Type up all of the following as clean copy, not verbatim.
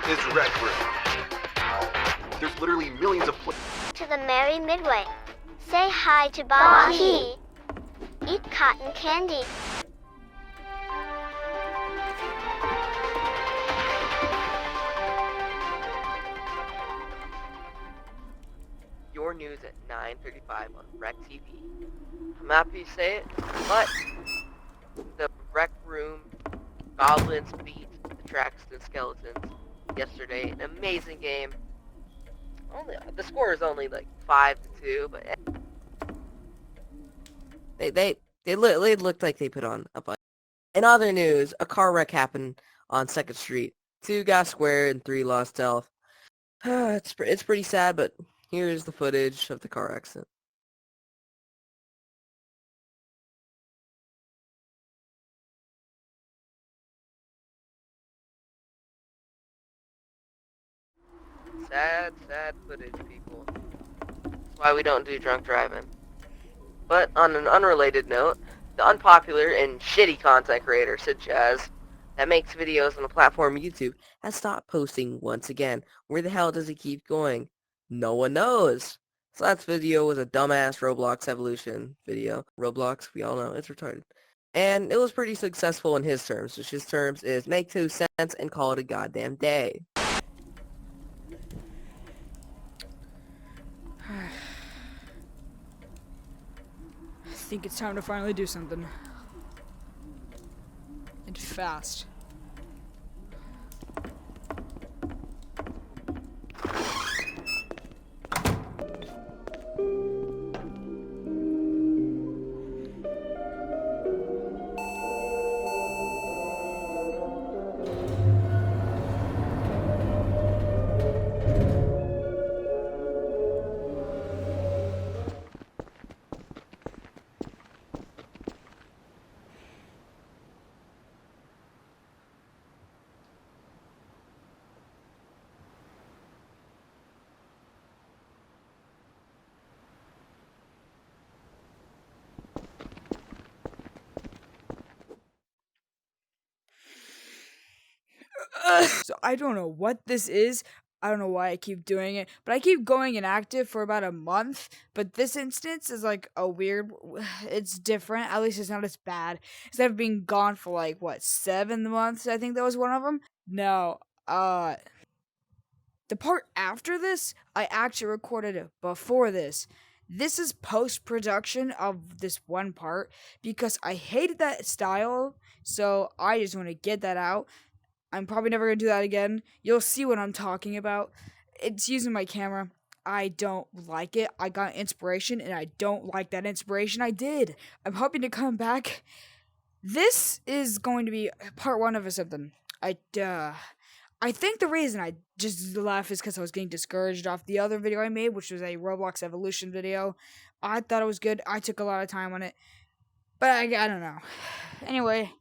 is Rec Room. There's literally millions of To the Merry Midway. Say hi to Bonnie. Eat cotton candy. Your news at 9:35 on Rec TV. I'm happy to say it, but the Rec Room Goblins beat the Traxton Skeletons yesterday. An amazing game. The score is only like 5-2, but they looked like they put on a fight. In other news, a car wreck happened on 2nd Street. 2 got squared and 3 lost health. It's pretty sad, but here's the footage of the car accident. Sad footage, people. That's why we don't do drunk driving. But on an unrelated note, the unpopular and shitty content creator Sidchas that makes videos on the platform YouTube has stopped posting once again. Where the hell does he keep going? No one knows. So last video was a dumbass Roblox evolution video. Roblox, we all know, it's retarded. And it was pretty successful in his terms, which his terms is make 2 cents and call it a goddamn day. I think it's time to finally do something. And fast. So I don't know what this is. I don't know why I keep doing it, but I keep going inactive for about a month. But this instance is like a weird, it's different. At least it's not as bad. Instead of being gone for like, what, 7 months? I think that was one of them. No, the part after this, I actually recorded before this. This is post-production of this one part because I hated that style, so I just want to get that out. I'm probably never going to do that again. You'll see what I'm talking about. It's using my camera. I don't like it. I got inspiration, and I don't like that inspiration I did. I'm hoping to come back. This is going to be part 1 of something. I think the reason I just laugh is because I was getting discouraged off the other video I made, which was a Roblox Evolution video. I thought it was good. I took a lot of time on it. But I don't know. Anyway,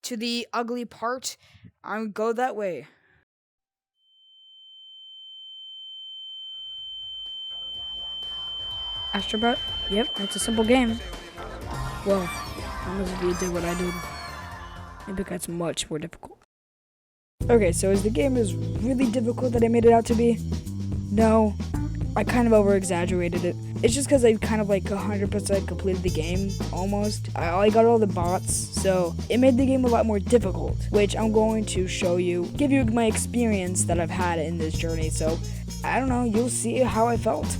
to the ugly part, I'll go that way. Astrobot? Yep, it's a simple game. Well, unless if you did what I did. Maybe it got much more difficult. Okay, so is the game as really difficult that I made it out to be? No, I kind of over-exaggerated it. It's just because I kind of like 100% completed the game, almost. I got all the bots, so it made the game a lot more difficult, which I'm going to show you, give you my experience that I've had in this journey, so I don't know, you'll see how I felt.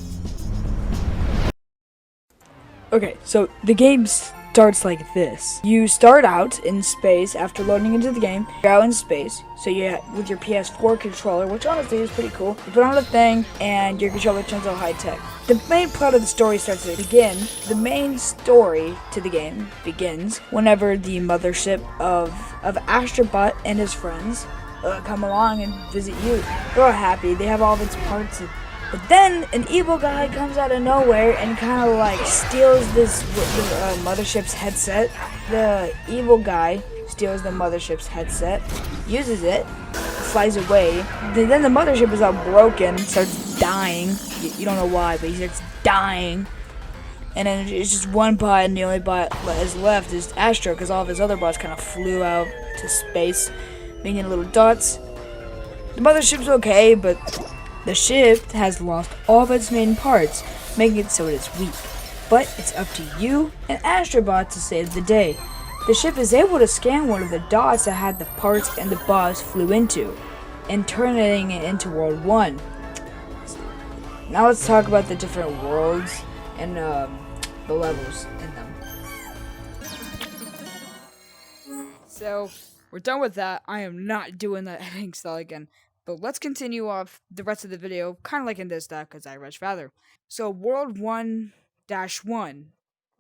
Okay, so the game starts like this. You start out in space after loading into the game. You're out in space, so you with your PS4 controller, which honestly is pretty cool. You put on the thing, and your controller turns out high tech. The main plot of the story starts to begin. The main story to the game begins whenever the mothership of Astrobot and his friends come along and visit you. They're all happy. They have all of its parts. But then an evil guy comes out of nowhere and kind of like steals this mothership's headset. The evil guy steals the mothership's headset, uses it, flies away. Then the mothership is all broken, starts dying. You don't know why, but he starts dying. And then it's just one bot, and the only bot that is left is Astro, because all of his other bots kind of flew out to space, making little dots. The mothership's okay, but the ship has lost all of its main parts, making it so it is weak. But it's up to you and Astrobot to save the day. The ship is able to scan one of the dots that had the parts and the boss flew into, and turning it into World 1. Now let's talk about the different worlds and the levels in them. So, we're done with that. I am not doing that editing style again. But let's continue off the rest of the video, kind of like in this style, because I rush rather. So, World 1-1.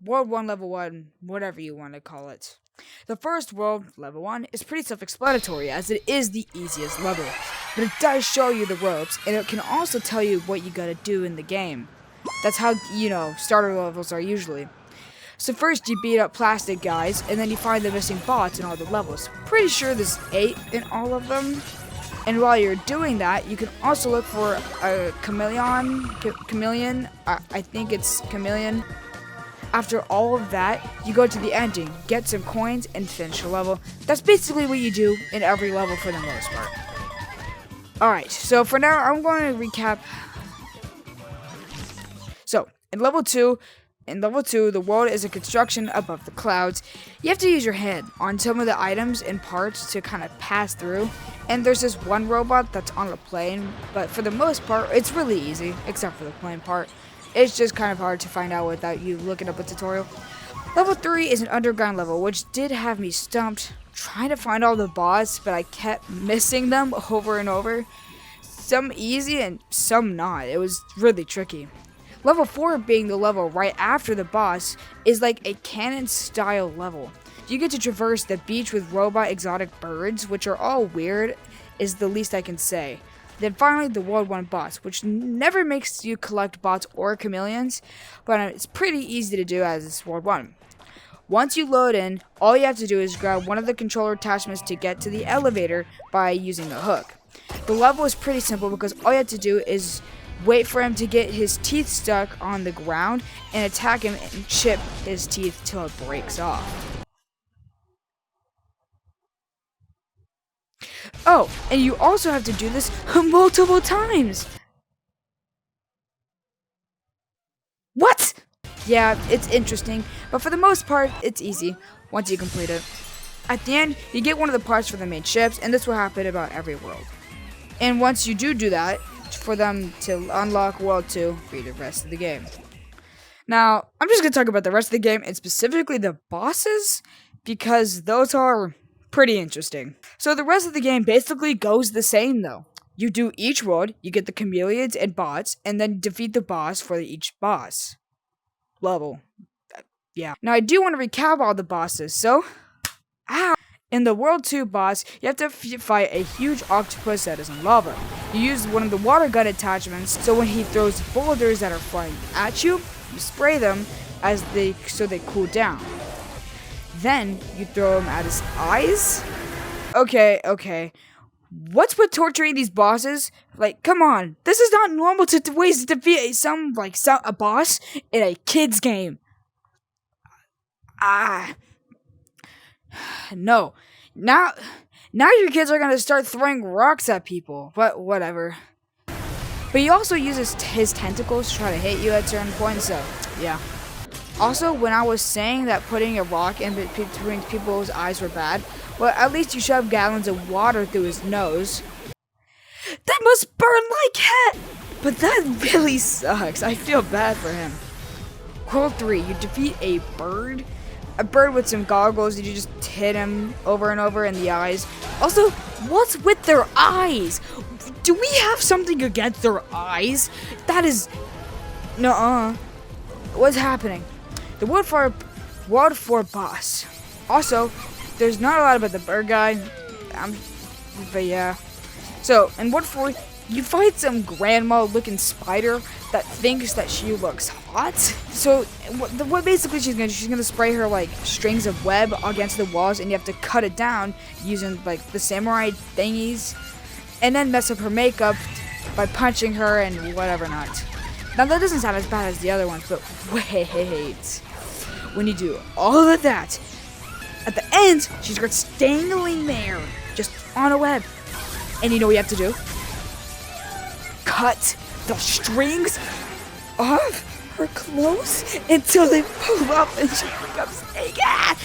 World 1, Level 1, whatever you want to call it. The first world, Level 1, is pretty self-explanatory, as it is the easiest level. But it does show you the ropes, and it can also tell you what you gotta do in the game. That's how, starter levels are usually. So first you beat up plastic guys, and then you find the missing bots in all the levels. Pretty sure there's 8 in all of them. And while you're doing that, you can also look for a chameleon. I think it's chameleon. After all of that, you go to the ending, get some coins, and finish a level. That's basically what you do in every level for the most part. Alright, so for now, I'm going to recap. So, in level 2, the world is a construction above the clouds. You have to use your head on some of the items and parts to kind of pass through. And there's this one robot that's on a plane, but for the most part, it's really easy, except for the plane part. It's just kind of hard to find out without you looking up a tutorial. Level 3 is an underground level, which did have me stumped trying to find all the boss, but I kept missing them over and over. Some easy and some not. It was really tricky. Level 4, being the level right after the boss, is like a cannon-style level. You get to traverse the beach with robot exotic birds, which are all weird, is the least I can say. Then finally, the World 1 boss, which never makes you collect bots or chameleons, but it's pretty easy to do as it's World 1. Once you load in, all you have to do is grab one of the controller attachments to get to the elevator by using the hook. The level is pretty simple because all you have to do is wait for him to get his teeth stuck on the ground and attack him and chip his teeth till it breaks off. Oh, and you also have to do this multiple times. What? Yeah, it's interesting, but for the most part, it's easy once you complete it. At the end, you get one of the parts for the main ships, and this will happen about every world. And once you do that, for them to unlock World 2 for the rest of the game. Now, I'm just going to talk about the rest of the game, and specifically the bosses, because those are pretty interesting. So the rest of the game basically goes the same though. You do each world, you get the chameleons and bots, and then defeat the boss for each boss level. Yeah. Now I do want to recap all the bosses, so in the World 2 boss, you have to fight a huge octopus that is in lava. You use one of the water gun attachments, so when he throws boulders that are flying at you, you spray them so they cool down. Then, you throw them at his eyes? Okay. What's with torturing these bosses? Like, come on. This is not normal to ways to defeat a boss in a kid's game. No. Now your kids are gonna start throwing rocks at people. But whatever. But he also uses his tentacles to try to hit you at certain points, so, yeah. Also, when I was saying that putting a rock in between people's eyes were bad, well, at least you shove gallons of water through his nose. That must burn like heck! But that really sucks. I feel bad for him. World 3, you defeat a bird with some goggles, and you just hit him over and over in the eyes. Also, what's with their eyes? Do we have something against their eyes? That is... nuh-uh. What's happening? The World 4 boss. Also, there's not a lot about the bird guy. But yeah. So, in World 4, you fight some grandma-looking spider that thinks that she looks hot. So, what basically she's gonna spray her, like, strings of web against the walls, and you have to cut it down using, like, the samurai thingies, and then mess up her makeup by punching her and whatever not. Now, that doesn't sound as bad as the other ones, but wait. When you do all of that, at the end, she starts dangling there, just on a web. And you know what you have to do? cut the strings off her clothes until they pull up and she becomes naked.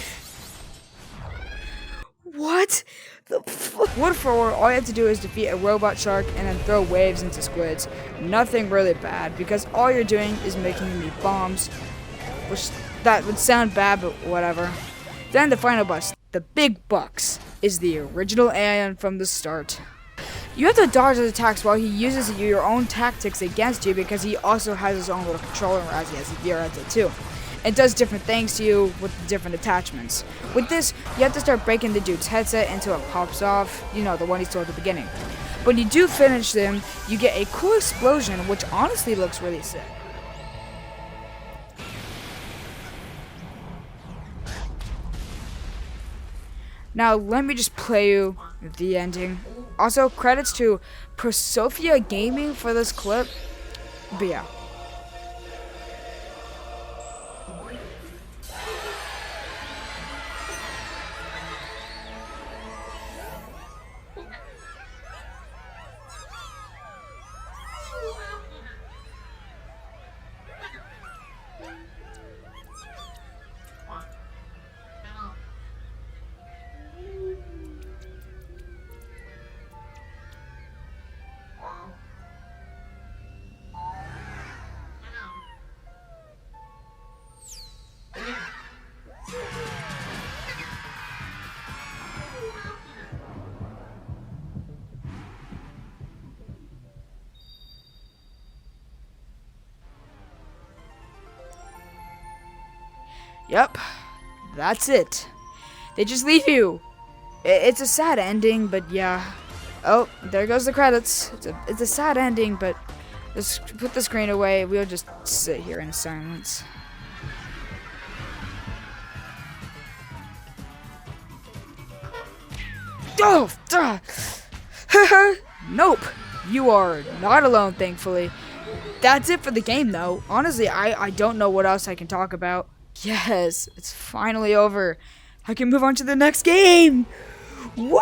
What the fuck? Wood forward, all you have to do is defeat a robot shark and then throw waves into squids. Nothing really bad, because all you're doing is making them eat bombs, which that would sound bad, but whatever. Then the final boss, the big bucks, is the original alien from the start. You have to dodge his attacks while he uses your own tactics against you, because he also has his own little controller as he has a VRT too. It does different things to you with different attachments. With this, you have to start breaking the dude's headset until it pops off, you know, the one he stole at the beginning. But when you do finish them, you get a cool explosion, which honestly looks really sick. Now, let me just play you the ending. Also, credits to Prosofia Gaming for this clip. But yeah. Yep, that's it. They just leave you. It's a sad ending, but yeah. Oh, there goes the credits. It's a sad ending, but let's put the screen away. We'll just sit here in silence. Oh, nope. You are not alone, thankfully. That's it for the game, though. Honestly, I don't know what else I can talk about. Yes, it's finally over. I can move on to the next game. Whoa!